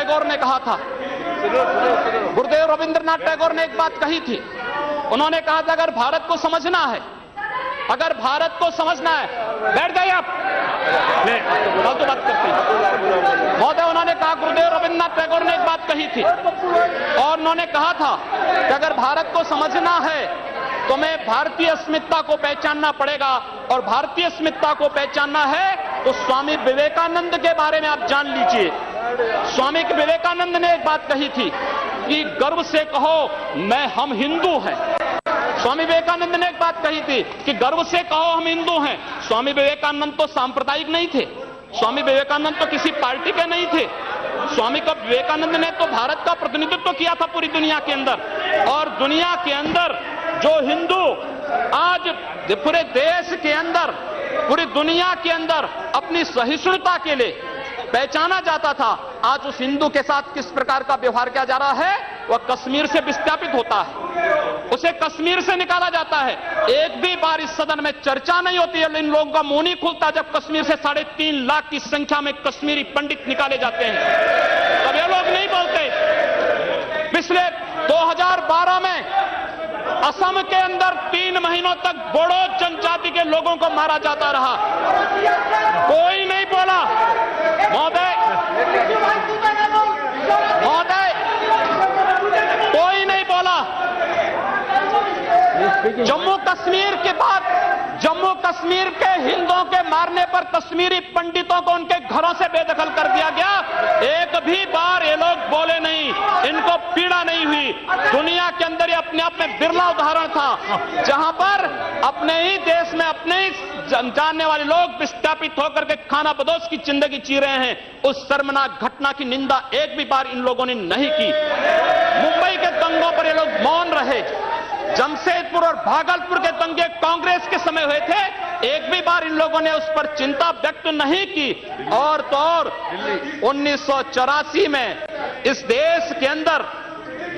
टैगोर ने कहा था, गुरुदेव रविंद्रनाथ टैगोर ने एक बात कही थी। उन्होंने कहा था अगर भारत को समझना है, अगर भारत को समझना है, बैठ जाइए आप, फालतू बात करते हैं महोदय। उन्होंने कहा, गुरुदेव रविंद्रनाथ टैगोर ने एक बात कही थी और उन्होंने कहा था कि अगर भारत को समझना है तो मैं भारतीय अस्मिता को पहचानना पड़ेगा, और भारतीय अस्मिता को पहचानना है तो स्वामी विवेकानंद के बारे में आप जान लीजिए। स्वामी विवेकानंद ने एक बात कही थी कि गर्व से कहो हम हिंदू हैं। स्वामी विवेकानंद ने एक बात कही थी कि गर्व से कहो हम हिंदू हैं। स्वामी विवेकानंद तो सांप्रदायिक नहीं थे, स्वामी विवेकानंद तो किसी पार्टी के नहीं थे। स्वामी विवेकानंद ने तो भारत का प्रतिनिधित्व किया था पूरी दुनिया के अंदर, और दुनिया के अंदर जो हिंदू आज पूरे देश के अंदर, पूरी दुनिया के अंदर अपनी सहिष्णुता के लिए पहचाना जाता था, आज उस हिंदू के साथ किस प्रकार का व्यवहार किया जा रहा है, वह कश्मीर से विस्थापित होता है, उसे कश्मीर से निकाला जाता है। एक भी बार इस सदन में चर्चा नहीं होती है, इन लोगों का मुंह नहीं खुलता जब कश्मीर से 3.5 लाख की संख्या में कश्मीरी पंडित निकाले जाते हैं, तब ये लोग नहीं बोलते। पिछले 2012 में असम के अंदर 3 महीनों तक बोडो जनजाति के लोगों को मारा जाता रहा, कोई नहीं बोला। महोदय, कोई नहीं बोला। जम्मू कश्मीर के बाद जम्मू कश्मीर के हिंदुओं के मारने पर कश्मीरी पंडितों को उनके घरों से बेदखल कर दिया गया, एक भी बार ये लोग बोले नहीं, इनको पीड़ा नहीं हुई। दुनिया के अंदर ये अपने आप में बिरला उदाहरण था जहां पर अपने ही देश में अपने ही जानने वाले लोग विस्थापित होकर के खाना बदोश की जिंदगी जी रहे हैं। उस शर्मनाक घटना की निंदा एक भी बार इन लोगों ने नहीं की। मुंबई के दंगों पर ये लोग मौन रहे। जमशेदपुर और भागलपुर के दंगे कांग्रेस के समय हुए थे, एक भी बार इन लोगों ने उस पर चिंता व्यक्त नहीं की। और तो और 1984 में इस देश के अंदर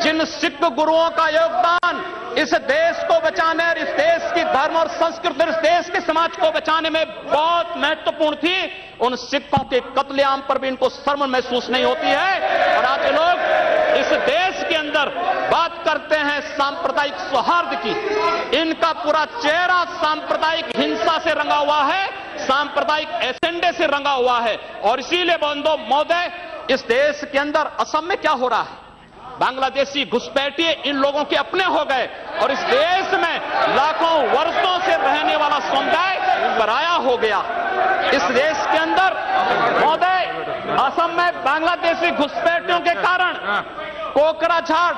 जिन सिख गुरुओं का योगदान इस देश को बचाने और इस देश की धर्म और संस्कृति, इस देश के समाज को बचाने में बहुत महत्वपूर्ण थी, उन सिखों के कत्लेआम पर भी इनको शर्म महसूस नहीं होती है। और आज लोग इस देश के अंदर बात करते हैं सांप्रदायिक सौहार्द की, इनका पूरा चेहरा सांप्रदायिक हिंसा से रंगा हुआ है, सांप्रदायिक एजेंडे से रंगा हुआ है। और इसीलिए बंधु महोदय, इस देश के अंदर असम में क्या हो रहा है, बांग्लादेशी घुसपैठिए इन लोगों के अपने हो गए, और इस देश में लाखों वर्षों से रहने वाला समुदाय पराया हो गया। इस देश के अंदर महोदय, असम में बांग्लादेशी घुसपैठियों के कारण Kokrajhar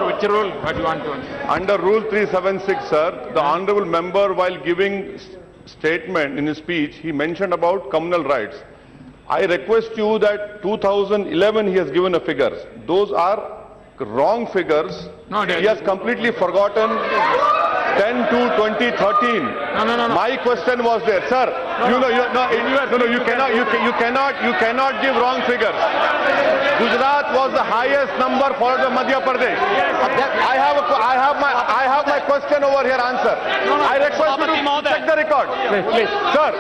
which rule? What you want to? Under Rule 376, sir, the honourable member, while giving statement in his speech, he mentioned about communal rights. I request you that 2011 he has given a figures. Those are wrong figures. No, he has completely forgotten 10/2/2013. No. My question was there, sir. You cannot give wrong figures. Gujarat was the highest number followed by Madhya Pradesh. I have my question over here answer. I request you to check the record. Please. Sir,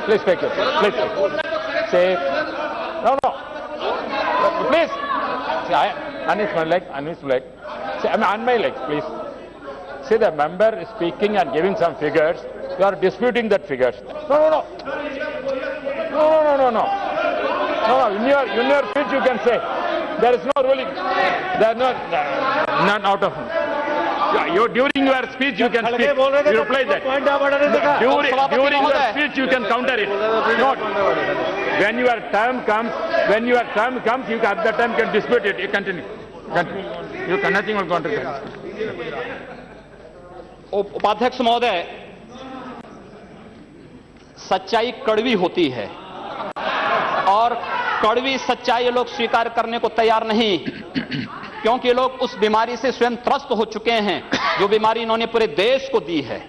Please take it. Please. Say. No. Please. See, unmute my leg. Say, I'm on my legs, please. See, the member is speaking and giving some figures. You are disputing that figures. No. In your speech you can say there is no ruling. There is none out of. During your speech you can speak. You reply that. During your speech you can counter it. Not when your term comes. You at that time can dispute it. You continue. You can nothing will counter. उपाध्यक्ष महोदय, सच्चाई कड़वी होती है और कड़वी सच्चाई लोग स्वीकार करने को तैयार नहीं, क्योंकि लोग उस बीमारी से स्वयं त्रस्त हो चुके हैं जो बीमारी इन्होंने पूरे देश को दी है।